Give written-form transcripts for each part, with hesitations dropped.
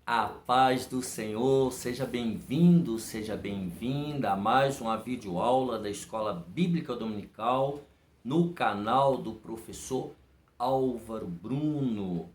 A paz do Senhor, seja bem-vindo, seja bem-vinda a mais uma videoaula da Escola Bíblica Dominical no canal do professor Álvaro Bruno.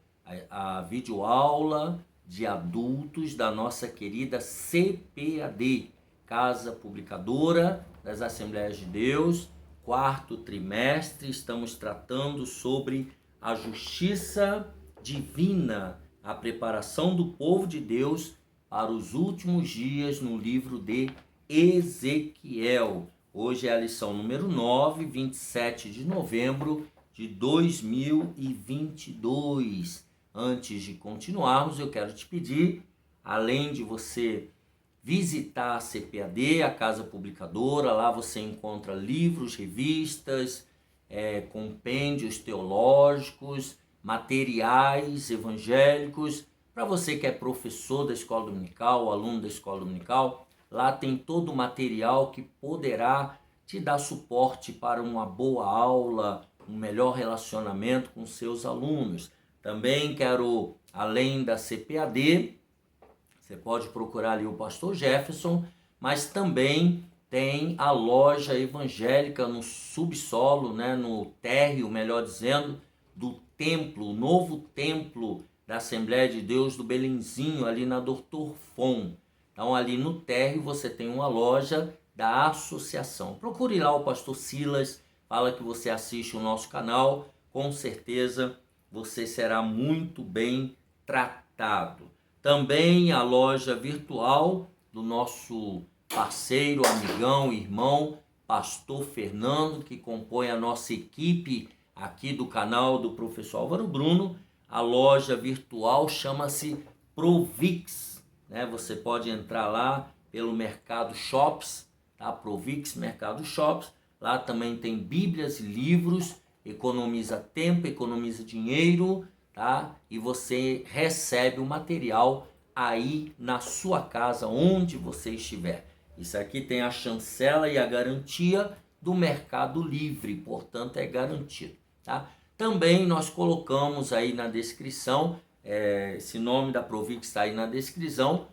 A videoaula de adultos da nossa querida CPAD, Casa Publicadora das Assembleias de Deus, quarto trimestre. Estamos tratando sobre a justiça divina, a preparação do povo de Deus para os últimos dias no livro de Ezequiel. Hoje é a lição número 9, 27 de novembro de 2022. Antes de continuarmos, eu quero te pedir, além de você visitar a CPAD, a Casa Publicadora, lá você encontra livros, revistas, compêndios teológicos, materiais evangélicos. Para você que é professor da escola dominical, aluno da escola dominical, lá tem todo o material que poderá te dar suporte para uma boa aula, um melhor relacionamento com seus alunos. Também quero, além da CPAD, você pode procurar ali o pastor Jefferson, mas também tem a loja evangélica no subsolo, no térreo, melhor dizendo, do templo, o novo templo da Assembleia de Deus do Belenzinho, ali na Dr. Fon. Então, ali no térreo você tem uma loja da associação. Procure lá o pastor Silas, fala que você assiste o nosso canal, com certeza você será muito bem tratado. Também a loja virtual do nosso parceiro, amigão, irmão, pastor Fernando, que compõe a nossa equipe aqui do canal do professor Álvaro Bruno. A loja virtual chama-se Provix, Você pode entrar lá pelo Mercado Shops, tá? Provix Mercado Shops. Lá também tem bíblias e livros, economiza tempo, economiza dinheiro, tá? E você recebe o material aí na sua casa, onde você estiver. Isso aqui tem a chancela e a garantia do Mercado Livre, portanto é garantido, tá? Também nós colocamos aí na descrição, esse nome da Provix está aí na descrição,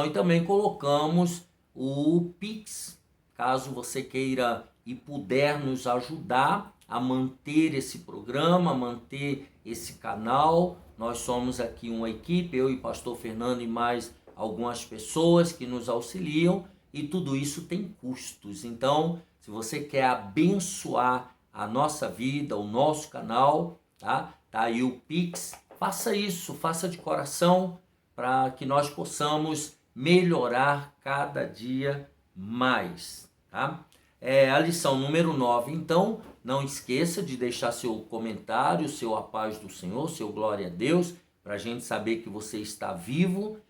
e também colocamos o Pix, caso você queira e puder nos ajudar a manter esse programa, manter esse canal. Nós somos aqui uma equipe, eu e pastor Fernando e mais algumas pessoas que nos auxiliam, e tudo isso tem custos. Então, se você quer abençoar a nossa vida, o nosso canal, tá aí o Pix, faça isso, faça de coração, para que nós possamos melhorar cada dia mais, tá? A lição número 9, então, não esqueça de deixar seu comentário, seu a paz do Senhor, seu glória a Deus, para a gente saber que você está vivo,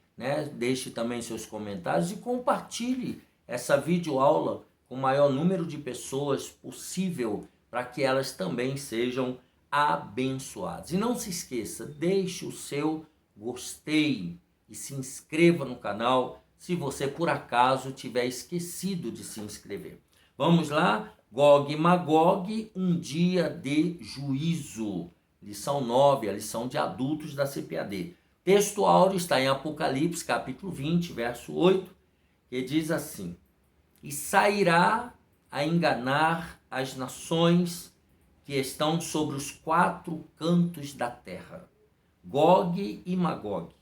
Deixe também seus comentários e compartilhe essa videoaula com o maior número de pessoas possível, para que elas também sejam abençoadas. E não se esqueça, deixe o seu gostei e se inscreva no canal se você por acaso tiver esquecido de se inscrever. Vamos lá? Gog e Magog, um dia de juízo. Lição 9, a lição de adultos da CPAD. Texto áureo está em Apocalipse, capítulo 20, verso 8, que diz assim: E sairá a enganar as nações que estão sobre os quatro cantos da terra, Gog e Magog,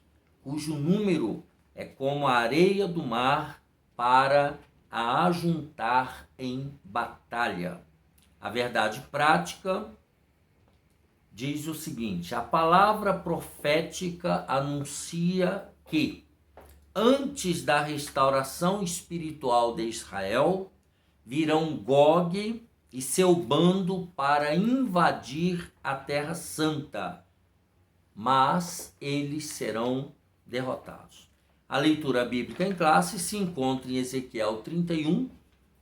cujo número é como a areia do mar, para a ajuntar em batalha. A verdade prática diz o seguinte: a palavra profética anuncia que, antes da restauração espiritual de Israel, virão Gog e seu bando para invadir a Terra Santa, mas eles serão derrotados. A leitura bíblica em classe se encontra em Ezequiel 31,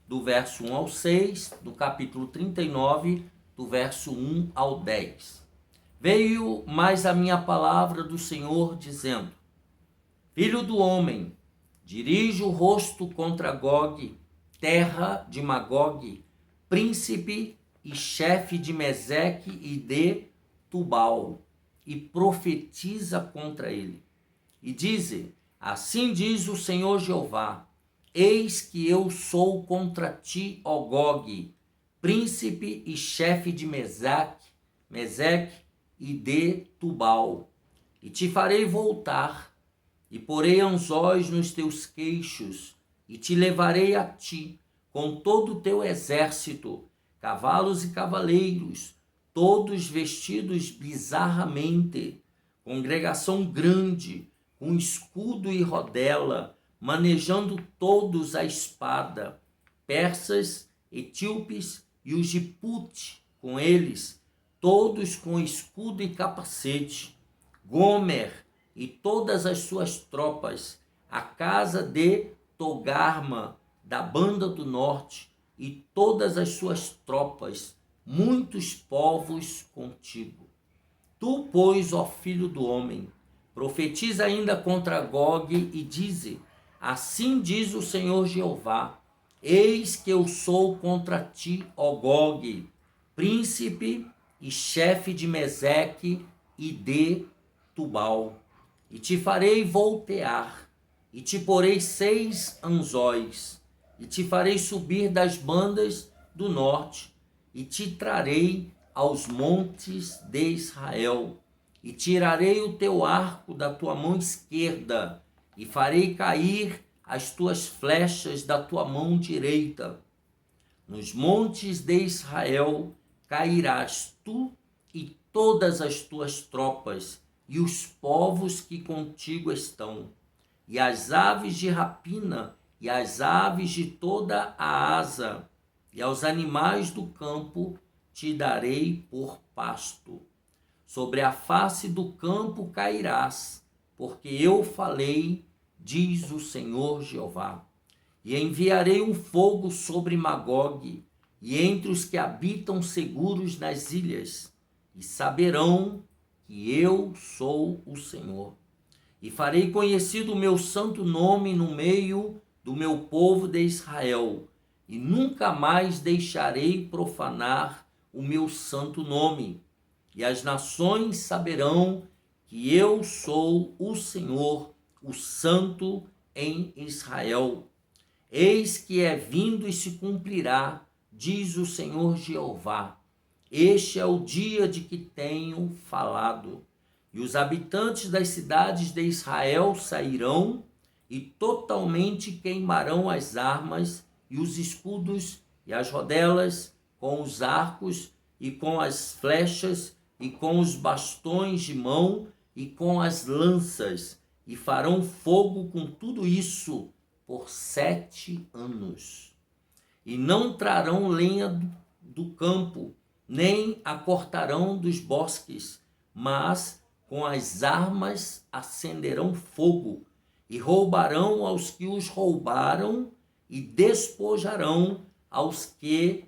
do verso 1 ao 6, do capítulo 39, do verso 1 ao 10. Veio mais a minha palavra do Senhor, dizendo: Filho do homem, dirige o rosto contra Gog, terra de Magog, príncipe e chefe de Meseque e de Tubal, e profetiza contra ele. e dize: assim diz o Senhor Jeová, eis que eu sou contra ti, ó Gogue, príncipe e chefe de Meseque e de Tubal, e te farei voltar, e porei anzóis nos teus queixos, e te levarei a ti, com todo o teu exército, cavalos e cavaleiros, todos vestidos bizarramente, congregação grande, com escudo e rodela, manejando todos a espada, persas, etíopes e os de Put com eles, todos com escudo e capacete, Gomer e todas as suas tropas, a casa de Togarma, da banda do norte, e todas as suas tropas, muitos povos contigo. Tu, pois, ó filho do homem, profetiza ainda contra Gog e dize: assim diz o Senhor Jeová, eis que eu sou contra ti, ó Gog, príncipe e chefe de Meseque e de Tubal, e te farei voltear, e te porei 6 anzóis, e te farei subir das bandas do norte, e te trarei aos montes de Israel, e tirarei o teu arco da tua mão esquerda, e farei cair as tuas flechas da tua mão direita. Nos montes de Israel cairás tu e todas as tuas tropas, e os povos que contigo estão, e as aves de rapina, e as aves de toda a asa, e aos animais do campo te darei por pasto. Sobre a face do campo cairás, porque eu falei, diz o Senhor Jeová. E enviarei um fogo sobre Magog, e entre os que habitam seguros nas ilhas, e saberão que eu sou o Senhor. E farei conhecido o meu santo nome no meio do meu povo de Israel, e nunca mais deixarei profanar o meu santo nome. E as nações saberão que eu sou o Senhor, o Santo em Israel. Eis que é vindo e se cumprirá, diz o Senhor Jeová. Este é o dia de que tenho falado. E os habitantes das cidades de Israel sairão e totalmente queimarão as armas e os escudos e as rodelas, com os arcos e com as flechas e com os bastões de mão e com as lanças, e farão fogo com tudo isso por 7 anos. E não trarão lenha do campo, nem a cortarão dos bosques, mas com as armas acenderão fogo, e roubarão aos que os roubaram, e despojarão aos que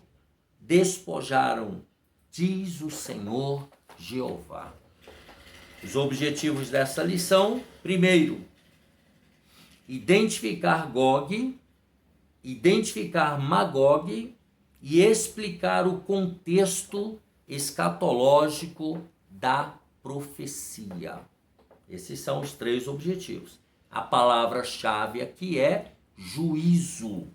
despojaram, diz o Senhor Jeová. Os objetivos dessa lição: primeiro, identificar Gog, identificar Magog e explicar o contexto escatológico da profecia. Esses são os 3 objetivos. A palavra-chave aqui é juízo,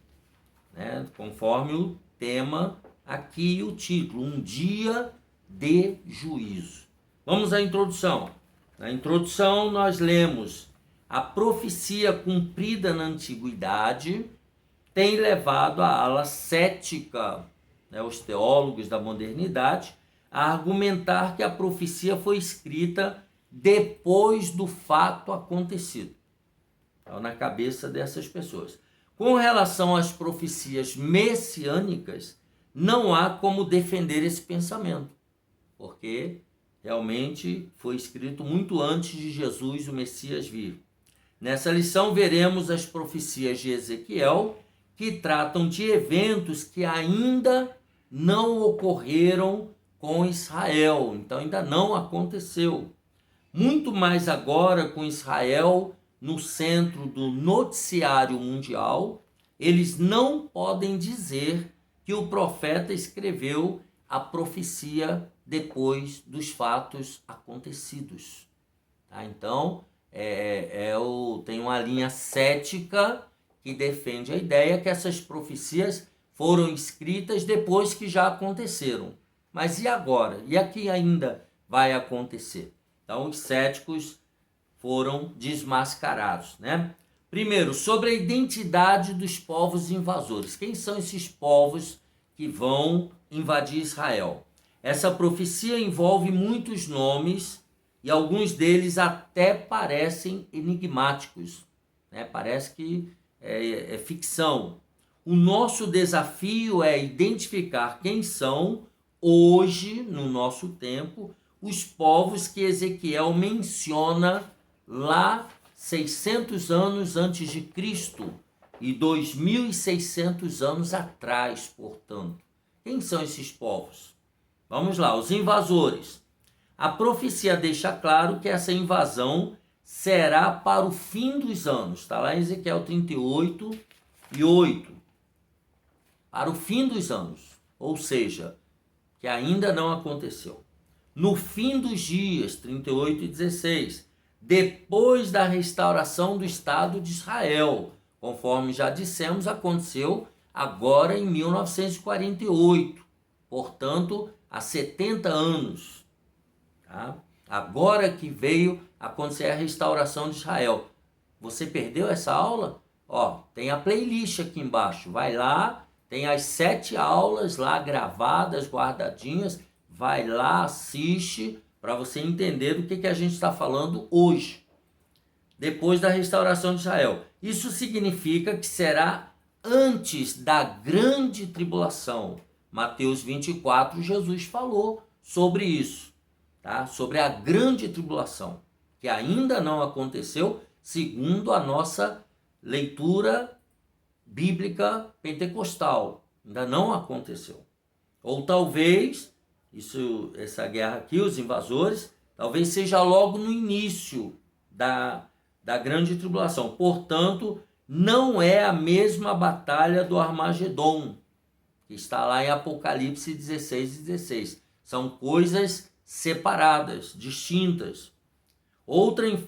né? Conforme o tema aqui e o título, um dia de juízo. Vamos à introdução. Na introdução nós lemos: a profecia cumprida na antiguidade tem levado a ala cética, né, os teólogos da modernidade, a argumentar que a profecia foi escrita depois do fato acontecido. Então, na cabeça dessas pessoas. Com relação às profecias messiânicas, não há como defender esse pensamento, porque realmente foi escrito muito antes de Jesus, o Messias, vir. Nessa lição veremos as profecias de Ezequiel, que tratam de eventos que ainda não ocorreram com Israel, então ainda não aconteceu. Muito mais agora com Israel no centro do noticiário mundial, eles não podem dizer que o profeta escreveu a profecia depois dos fatos acontecidos. Tá? Então, tem uma linha cética que defende a ideia que essas profecias foram escritas depois que já aconteceram. Mas e agora? E aqui ainda vai acontecer? Então, os céticos foram desmascarados, né? Primeiro, sobre a identidade dos povos invasores. Quem são esses povos que vão invadir Israel? Essa profecia envolve muitos nomes e alguns deles até parecem enigmáticos, né? Parece que é ficção. O nosso desafio é identificar quem são, hoje, no nosso tempo, os povos que Ezequiel menciona lá 600 anos antes de Cristo e 2.600 anos atrás, portanto. Quem são esses povos? Vamos lá, os invasores. A profecia deixa claro que essa invasão será para o fim dos anos. Está lá em Ezequiel 38:8. Para o fim dos anos, ou seja, que ainda não aconteceu. No fim dos dias, 38:16, depois da restauração do Estado de Israel, conforme já dissemos, aconteceu agora em 1948, portanto, há 70 anos. Tá? Agora que veio acontecer a restauração de Israel. Você perdeu essa aula? Ó, tem a playlist aqui embaixo, vai lá, tem as 7 aulas lá gravadas, guardadinhas, vai lá, assiste, para você entender do que a gente está falando hoje, depois da restauração de Israel. Isso significa que será antes da grande tribulação. Mateus 24, Jesus falou sobre isso, tá? Sobre a grande tribulação, que ainda não aconteceu, segundo a nossa leitura bíblica pentecostal. Ainda não aconteceu. Ou talvez, essa guerra aqui, os invasores, talvez seja logo no início da grande tribulação. Portanto, não é a mesma batalha do Armagedon, que está lá em Apocalipse 16:16. São coisas separadas, distintas.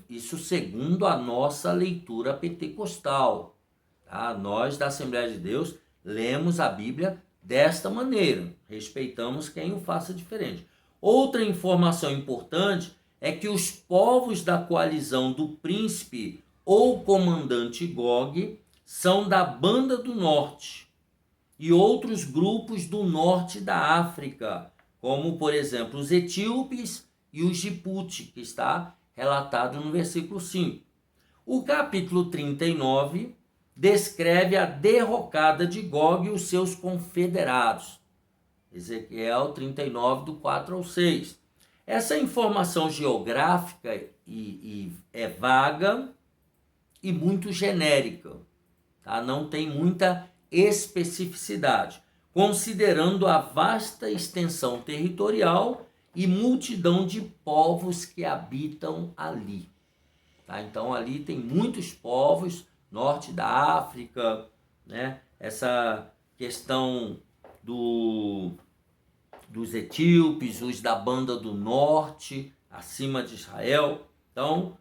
Isso segundo a nossa leitura pentecostal. Tá? Nós da Assembleia de Deus lemos a Bíblia desta maneira. Respeitamos quem o faça diferente. Outra informação importante é que os povos da coalizão do príncipe ou comandante Gog são da Banda do Norte e outros grupos do norte da África, como, por exemplo, os etíopes e os Djibouti, que está relatado no versículo 5. O capítulo 39 descreve a derrocada de Gog e os seus confederados. Ezequiel 39, do 4 ao 6. Essa informação geográfica é vaga e muito genérica, tá? Não tem muita especificidade, considerando a vasta extensão territorial e multidão de povos que habitam ali. Tá? Então ali tem muitos povos, norte da África, né? Essa questão dos etíopes, os da Banda do Norte, acima de Israel. Então,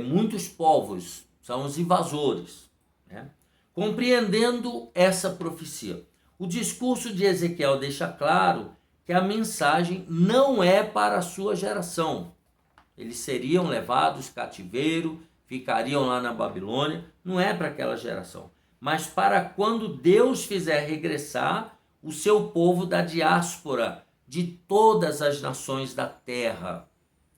muitos povos são os invasores, né? Compreendendo essa profecia, o discurso de Ezequiel deixa claro que a mensagem não é para a sua geração. Eles seriam levados cativeiro, ficariam lá na Babilônia, não é para aquela geração, mas para quando Deus fizer regressar o seu povo da diáspora, de todas as nações da terra.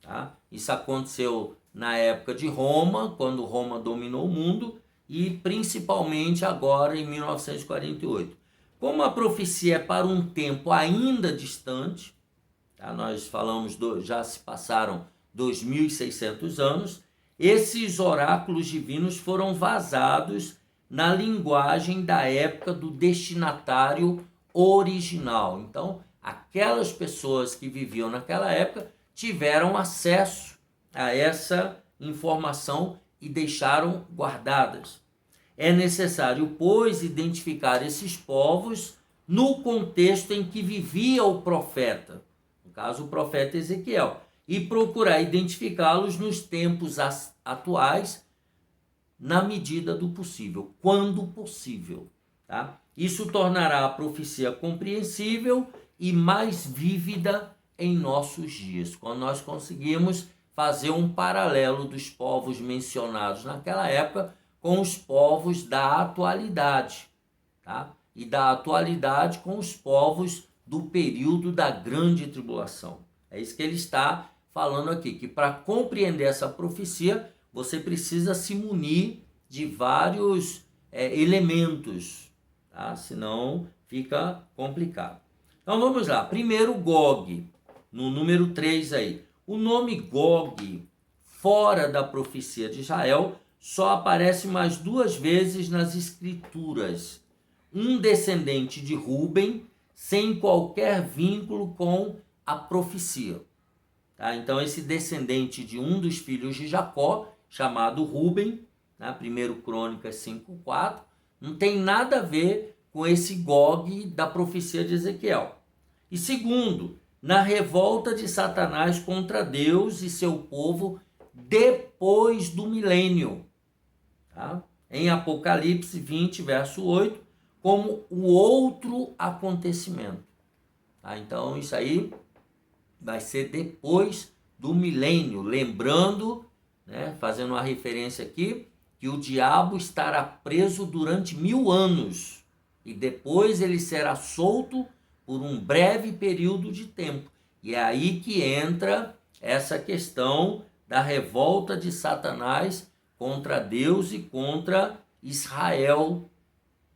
Tá? Isso aconteceu na época de Roma, quando Roma dominou o mundo, e principalmente agora em 1948. Como a profecia é para um tempo ainda distante, tá? Nós falamos, já se passaram 2.600 anos, esses oráculos divinos foram vazados na linguagem da época do destinatário original. Então, aquelas pessoas que viviam naquela época tiveram acesso a essa informação e deixaram guardadas. É necessário, pois, identificar esses povos no contexto em que vivia o profeta, no caso o profeta Ezequiel, e procurar identificá-los nos tempos atuais, na medida do possível, quando possível. Tá? Isso tornará a profecia compreensível e mais vívida em nossos dias, quando nós conseguimos fazer um paralelo dos povos mencionados naquela época com os povos da atualidade, tá? E da atualidade com os povos do período da grande tribulação. É isso que ele está falando aqui, que para compreender essa profecia, você precisa se munir de vários elementos, tá? Senão fica complicado. Então vamos lá. Primeiro, Gog, no número 3 aí. O nome Gog, fora da profecia de Israel, só aparece mais 2 vezes nas escrituras. Um descendente de Ruben, sem qualquer vínculo com a profecia. Tá? Então esse descendente de um dos filhos de Jacó, chamado Ruben, né? 1 Crônicas 5:4, não tem nada a ver com esse Gog da profecia de Ezequiel. E segundo, na revolta de Satanás contra Deus e seu povo depois do milênio. Tá? Em Apocalipse 20, verso 8, como o outro acontecimento. Tá? Então isso aí vai ser depois do milênio, lembrando, né, fazendo uma referência aqui, que o diabo estará preso durante 1000 anos e depois ele será solto por um breve período de tempo. E é aí que entra essa questão da revolta de Satanás contra Deus e contra Israel,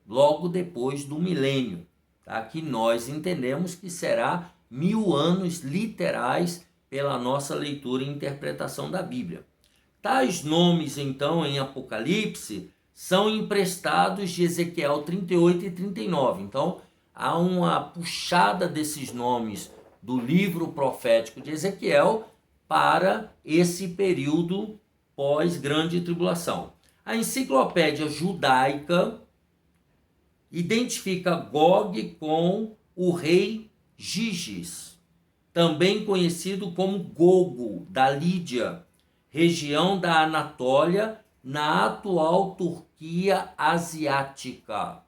logo depois do milênio, tá? Que nós entendemos que será 1000 anos literais pela nossa leitura e interpretação da Bíblia. Tais nomes, então, em Apocalipse, são emprestados de Ezequiel 38 e 39. Então, há uma puxada desses nomes do livro profético de Ezequiel para esse período pós-grande tribulação. A enciclopédia judaica identifica Gog com o rei Giges, também conhecido como Gogo, da Lídia, região da Anatólia, na atual Turquia asiática.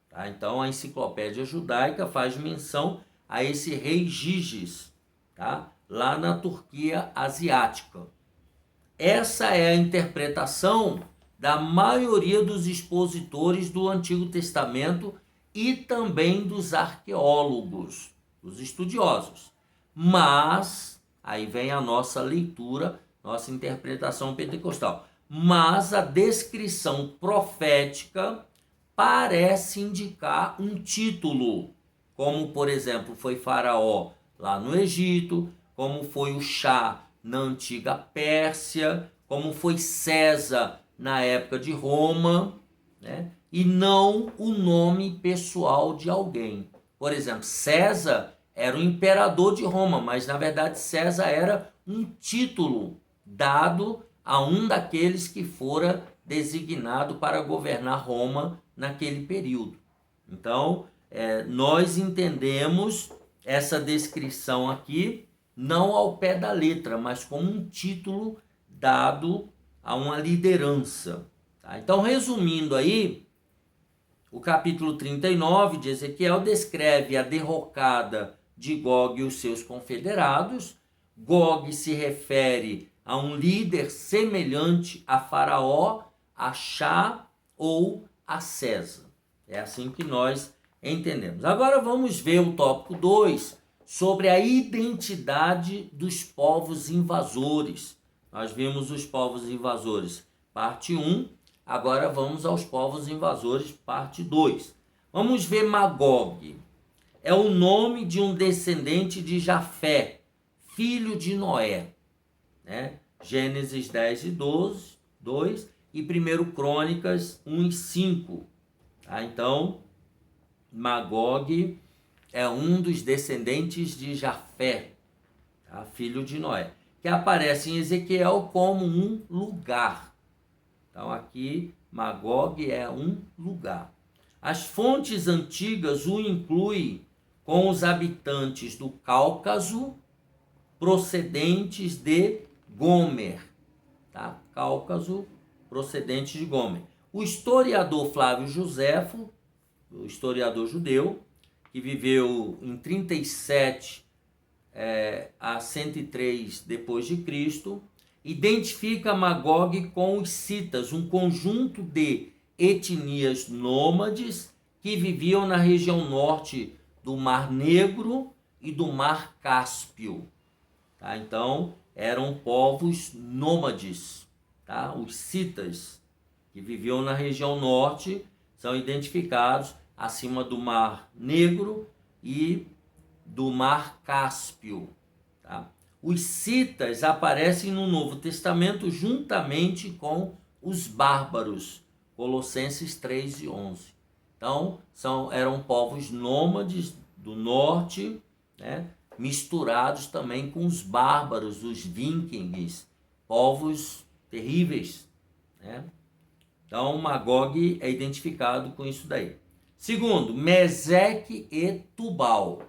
Tá? Então a enciclopédia judaica faz menção a esse rei Giges, tá? Lá na Turquia asiática. Essa é a interpretação da maioria dos expositores do Antigo Testamento e também dos arqueólogos, dos estudiosos. Mas, aí vem a nossa leitura, nossa interpretação pentecostal. Mas a descrição profética parece indicar um título, como, por exemplo, foi Faraó lá no Egito, como foi o Shah na antiga Pérsia, como foi César na época de Roma, né? E não o nome pessoal de alguém. Por exemplo, César era o imperador de Roma, mas na verdade César era um título dado a um daqueles que fora designado para governar Roma naquele período. Então, nós entendemos essa descrição aqui não ao pé da letra, mas como um título dado a uma liderança. Tá? Então, resumindo aí, o capítulo 39 de Ezequiel descreve a derrocada de Gog e os seus confederados. Gog se refere a um líder semelhante a Faraó, a Shah ou a César. É assim que nós entendemos. Agora vamos ver o tópico 2, sobre a identidade dos povos invasores. Nós vimos os povos invasores, parte 1. Agora vamos aos povos invasores, parte 2. Vamos ver Magog. É o nome de um descendente de Jafé, filho de Noé. Né? Gênesis 10 e 2 e 1 Crônicas 1 e 5. Tá? Então, Magog é um dos descendentes de Jafé, tá? Filho de Noé, que aparece em Ezequiel como um lugar. Então aqui Magog é um lugar. As fontes antigas o incluem com os habitantes do Cáucaso, procedentes de Gomer. tá? Cáucaso, procedente de Gomer. O historiador Flávio Joséfo, o historiador judeu, que viveu em 37 a 103 depois de Cristo, identifica Magog com os citas, um conjunto de etnias nômades que viviam na região norte do Mar Negro e do Mar Cáspio. Tá? Então, eram povos nômades, tá? Os citas, que viviam na região norte, são identificados acima do Mar Negro e do Mar Cáspio. Tá? Os citas aparecem no Novo Testamento juntamente com os bárbaros, Colossenses 3 e 11. Então, eram povos nômades do norte, né, misturados também com os bárbaros, os vikings, povos terríveis, né? Então, Magog é identificado com isso daí. Segundo, Meseque e Tubal.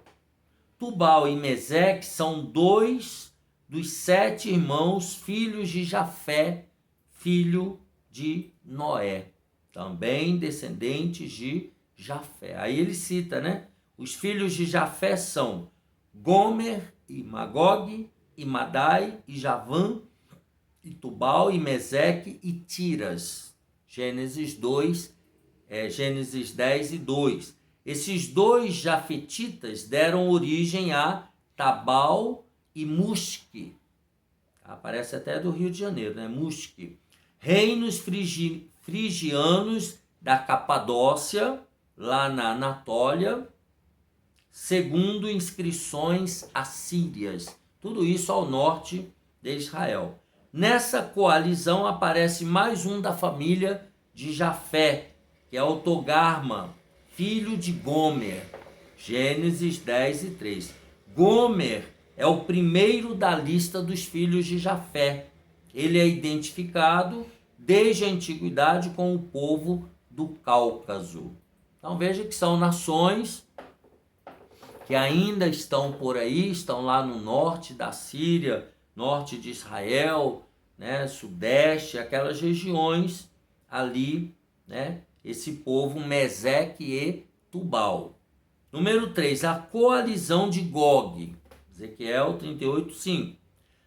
Tubal e Meseque são 2 dos 7 irmãos, filhos de Jafé, filho de Noé. Também descendentes de Jafé. Aí ele cita, né? Os filhos de Jafé são Gomer e Magog, e Madai, e Javã, e Tubal, e Meseque, e Tiras. Gênesis 10 e 2. Esses 2 jafetitas deram origem a Tabal e Musque. Aparece até do Rio de Janeiro, né? Musque. Reinos frigianos da Capadócia, lá na Anatólia, segundo inscrições assírias. Tudo isso ao norte de Israel. Nessa coalizão aparece mais um da família de Jafé, que é o Togarma, filho de Gomer. Gênesis 10 e 3. Gomer é o primeiro da lista dos filhos de Jafé. Ele é identificado desde a antiguidade com o povo do Cáucaso. Então veja que são nações que ainda estão por aí, estão lá no norte da Síria, norte de Israel, né, sudeste, aquelas regiões ali, né, esse povo Meseque e Tubal. Número 3, a coalizão de Gog, Ezequiel 38, 5.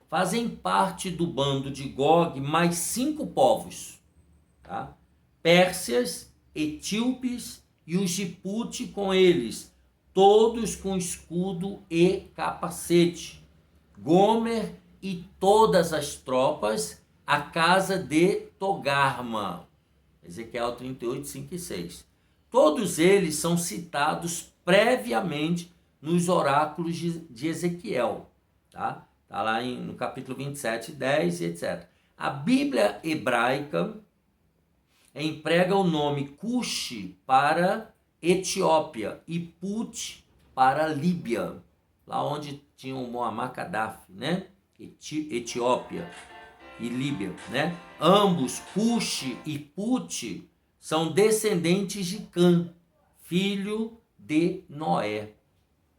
Fazem parte do bando de Gog mais 5 povos, tá? Pérsias, etíopes e os Gipute com eles, todos com escudo e capacete. Gomer e todas as tropas, a casa de Togarma. Ezequiel 38, 5 e 6. Todos eles são citados previamente nos oráculos de Ezequiel, tá? Está lá no capítulo 27, 10 e etc. A Bíblia hebraica emprega o nome Cuxi para Etiópia e Put para Líbia, lá onde tinha o Muammar Gaddafi, né? Etiópia e Líbia, né? Ambos, Cuxi e Put, são descendentes de Cã, filho de Noé.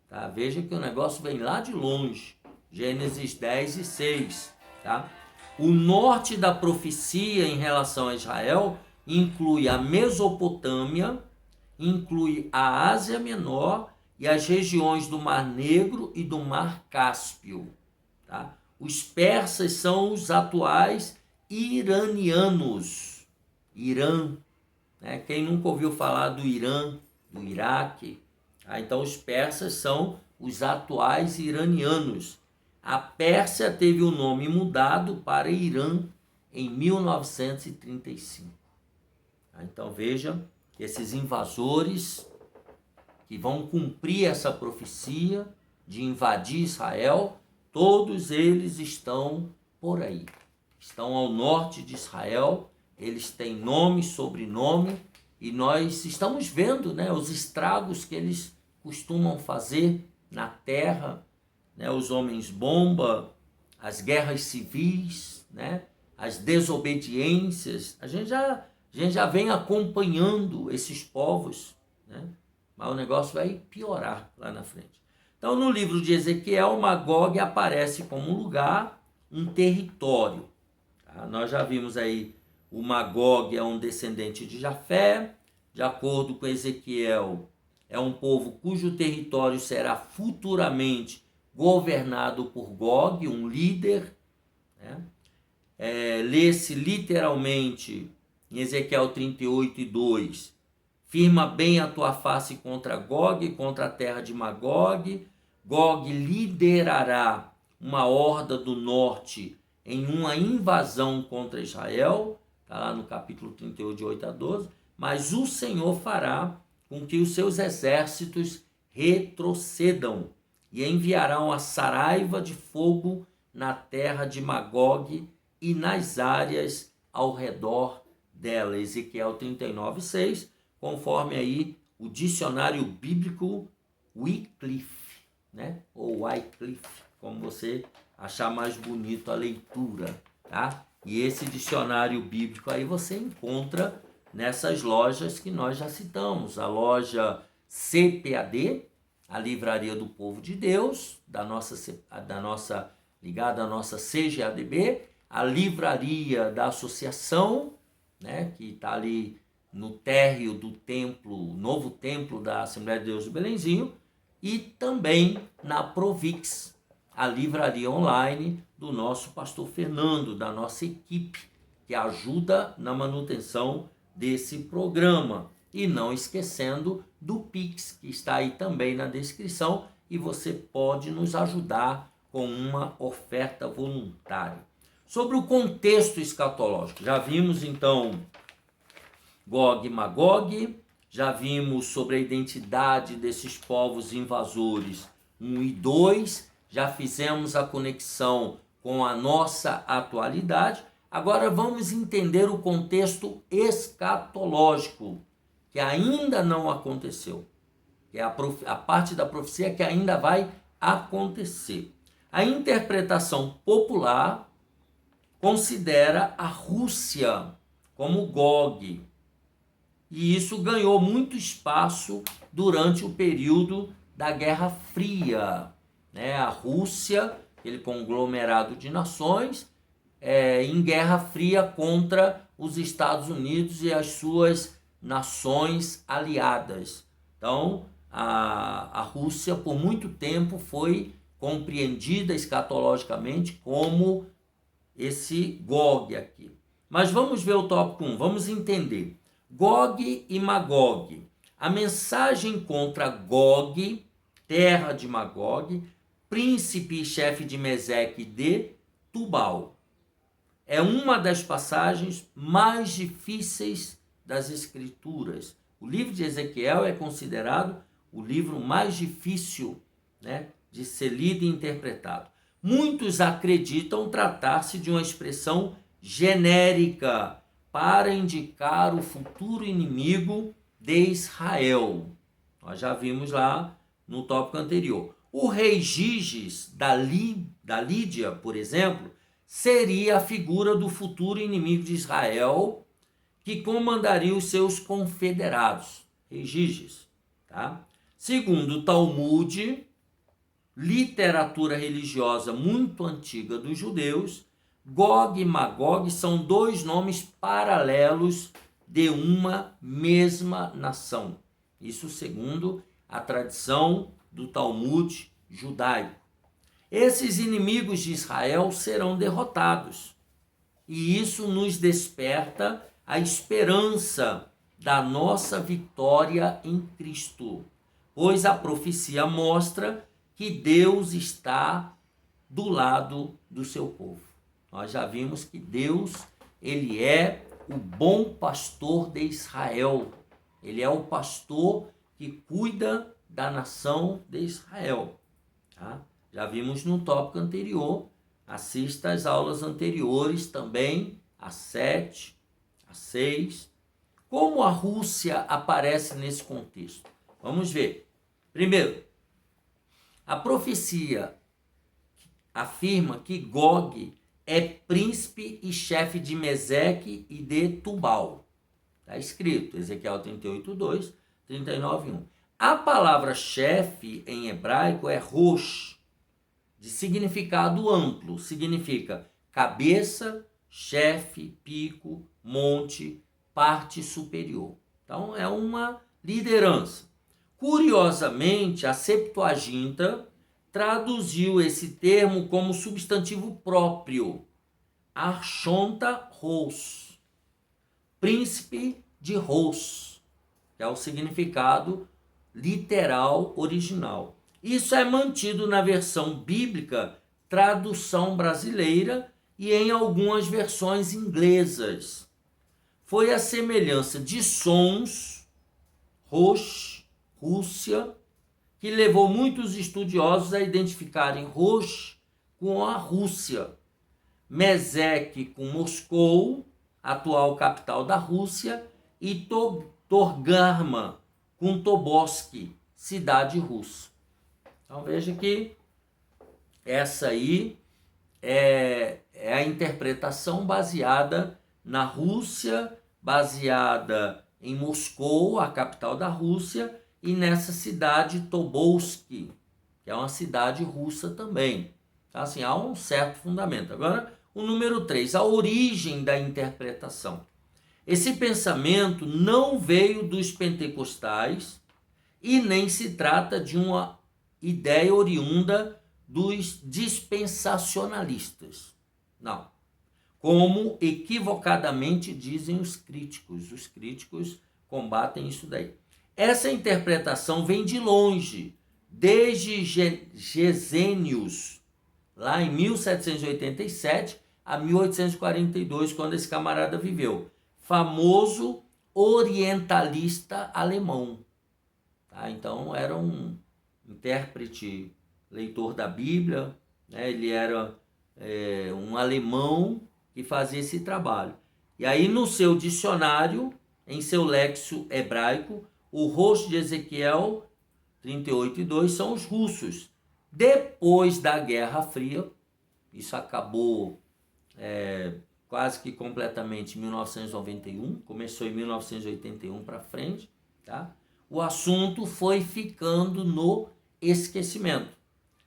Tá? Veja que o negócio vem lá de longe. Gênesis 10 e 6. Tá? O norte da profecia em relação a Israel inclui a Mesopotâmia, inclui a Ásia Menor e as regiões do Mar Negro e do Mar Cáspio. Tá? Os persas são os atuais iranianos. Irã, né? Quem nunca ouviu falar do Irã, do Iraque? Tá? Então os persas são os atuais iranianos. A Pérsia teve o nome mudado para Irã em 1935. Então veja que esses invasores que vão cumprir essa profecia de invadir Israel, todos eles estão por aí. Estão ao norte de Israel, eles têm nome, sobrenome, e nós estamos vendo, né, os estragos que eles costumam fazer na terra, né, os homens-bomba, as guerras civis, né, as desobediências. A gente já vem acompanhando esses povos, né, mas o negócio vai piorar lá na frente. Então, no livro de Ezequiel, Magog aparece como um lugar, um território. Tá? Nós já vimos aí, o Magog é um descendente de Jafé, de acordo com Ezequiel, é um povo cujo território será futuramente governado por Gog, um líder, né? Lê-se literalmente em Ezequiel 38:2, firma bem a tua face contra Gog, contra a terra de Magog. Gog liderará uma horda do norte em uma invasão contra Israel, está lá no capítulo 38, de 8-12, mas o Senhor fará com que os seus exércitos retrocedam e enviará uma saraiva de fogo na terra de Magog e nas áreas ao redor dela. Ezequiel 39:6, conforme aí o dicionário bíblico Wycliffe, né? Ou Wycliffe, como você achar mais bonito a leitura, tá? E esse dicionário bíblico aí você encontra nessas lojas que nós já citamos, a loja CPAD, a Livraria do Povo de Deus, ligada à nossa CGADB, a Livraria da Associação, né, que está ali no térreo do templo, novo templo da Assembleia de Deus do Belenzinho, e também na Provix, a livraria online do nosso pastor Fernando, da nossa equipe, que ajuda na manutenção desse programa. E não esquecendo do Pix, que está aí também na descrição, e você pode nos ajudar com uma oferta voluntária. Sobre o contexto escatológico, já vimos então Gog e Magog, já vimos sobre a identidade desses povos invasores 1 e 2, já fizemos a conexão com a nossa atualidade. Agora vamos entender o contexto escatológico, que ainda não aconteceu, que é a parte da profecia que ainda vai acontecer. A interpretação popular considera a Rússia como Gog, e isso ganhou muito espaço durante o período da Guerra Fria, né? A Rússia, aquele conglomerado de nações, em Guerra Fria contra os Estados Unidos e as suas nações aliadas. Então, a Rússia, por muito tempo, foi compreendida escatologicamente como esse Gog aqui. Mas vamos ver o tópico 1, vamos entender. Gog e Magog. A mensagem contra Gog, terra de Magog, príncipe e chefe de Meseque de Tubal. É uma das passagens mais difíceis das Escrituras. O livro de Ezequiel é considerado o livro mais difícil, né, de ser lido e interpretado. Muitos acreditam tratar-se de uma expressão genérica para indicar o futuro inimigo de Israel. Nós já vimos lá no tópico anterior. O rei Giges da Lídia, por exemplo, seria a figura do futuro inimigo de Israel, que comandaria os seus confederados, rei Giges. Tá? Segundo o Talmud, literatura religiosa muito antiga dos judeus, Gog e Magog são dois nomes paralelos de uma mesma nação. Isso segundo a tradição do Talmud judaico. Esses inimigos de Israel serão derrotados. E isso nos desperta a esperança da nossa vitória em Cristo, pois a profecia mostra que Deus está do lado do seu povo. Nós já vimos que Deus, ele é o bom pastor de Israel. Ele é o pastor que cuida da nação de Israel. Tá? Já vimos no tópico anterior. Assista às aulas anteriores também, a 7, a 6. Como a Rússia aparece nesse contexto? Vamos ver. Primeiro, a profecia afirma que Gog é príncipe e chefe de Meseque e de Tubal. Está escrito, Ezequiel 38:2, 39:1. A palavra chefe em hebraico é rosh, de significado amplo, significa cabeça, chefe, pico, monte, parte superior. Então é uma liderança. Curiosamente, a Septuaginta traduziu esse termo como substantivo próprio, Archonta Ros, príncipe de Ros, que é o significado literal original. Isso é mantido na versão bíblica, tradução brasileira e em algumas versões inglesas. Foi a semelhança de sons, Rosh, Rússia, que levou muitos estudiosos a identificarem Rosh com a Rússia, Mesec com Moscou, atual capital da Rússia, e Torgarma com Tobolsk, cidade russa. Então veja que essa aí é a interpretação baseada na Rússia, baseada em Moscou, a capital da Rússia, e nessa cidade Tobolsk, que é uma cidade russa também. Então, assim, há um certo fundamento. Agora, o número 3, a origem da interpretação. Esse pensamento não veio dos pentecostais e nem se trata de uma ideia oriunda dos dispensacionalistas. Não. Como equivocadamente dizem os críticos. Os críticos combatem isso daí. Essa interpretação vem de longe, desde Gesenius, lá em 1787 a 1842, quando esse camarada viveu. Famoso orientalista alemão. Tá? Então, era um intérprete, leitor da Bíblia, né? Ele era um alemão que fazia esse trabalho. E aí, no seu dicionário, em seu léxico hebraico, o rosto de Ezequiel 38:2 são os russos. Depois da Guerra Fria, isso acabou quase que completamente em 1991, começou em 1981 para frente, tá? O assunto foi ficando no esquecimento.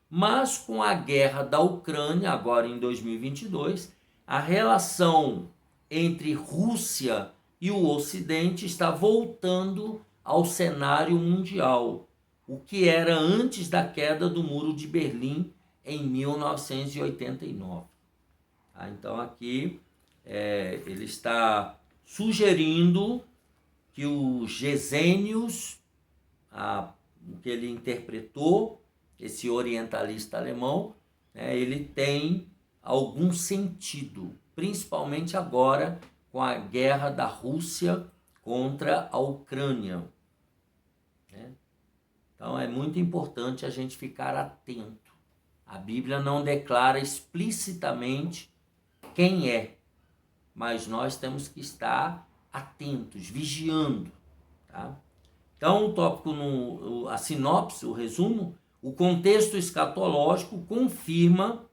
Mas com a guerra da Ucrânia, agora em 2022, a relação entre Rússia e o Ocidente está voltando ao cenário mundial, o que era antes da queda do Muro de Berlim em 1989. Tá? Então aqui ele está sugerindo que o Gesenius, o que ele interpretou, esse orientalista alemão, ele tem algum sentido, principalmente agora com a guerra da Rússia contra a Ucrânia. Então é muito importante a gente ficar atento. A Bíblia não declara explicitamente quem é, mas nós temos que estar atentos, vigiando. Tá? Então o tópico, a sinopse, o resumo, o contexto escatológico confirma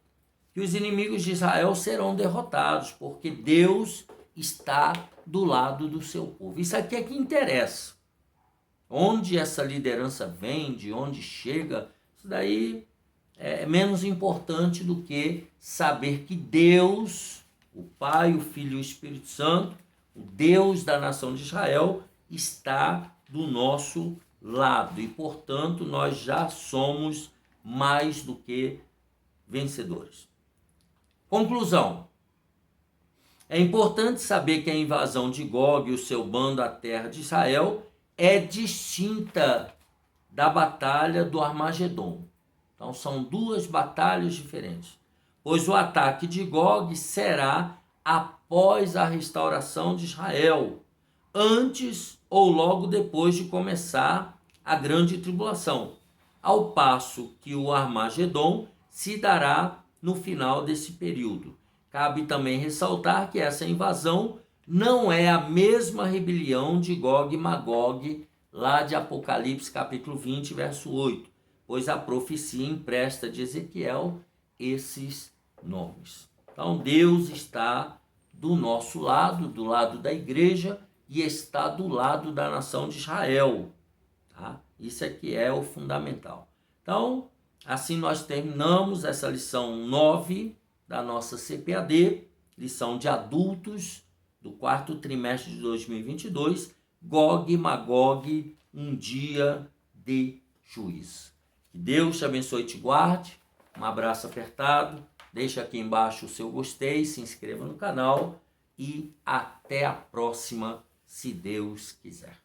que os inimigos de Israel serão derrotados, porque Deus está do lado do seu povo. Isso aqui é que interessa. Onde essa liderança vem, de onde chega, isso daí é menos importante do que saber que Deus, o Pai, o Filho e o Espírito Santo, o Deus da nação de Israel, está do nosso lado. E, portanto, nós já somos mais do que vencedores. Conclusão. É importante saber que a invasão de Gog e o seu bando à terra de Israel é distinta da batalha do Armagedon. Então são duas batalhas diferentes. Pois o ataque de Gog será após a restauração de Israel, antes ou logo depois de começar a grande tribulação, ao passo que o Armagedon se dará no final desse período. Cabe também ressaltar que essa invasão não é a mesma rebelião de Gog e Magog, lá de Apocalipse capítulo 20, verso 8, pois a profecia empresta de Ezequiel esses nomes. Então Deus está do nosso lado, do lado da igreja, e está do lado da nação de Israel. Tá? Isso aqui é o fundamental. Então, assim nós terminamos essa lição 9 da nossa CPAD. lição de adultos do quarto trimestre de 2022, Gog e Magog, um dia de juízo. Que Deus te abençoe e te guarde. Um abraço apertado. Deixa aqui embaixo o seu gostei, se inscreva no canal e até a próxima, se Deus quiser.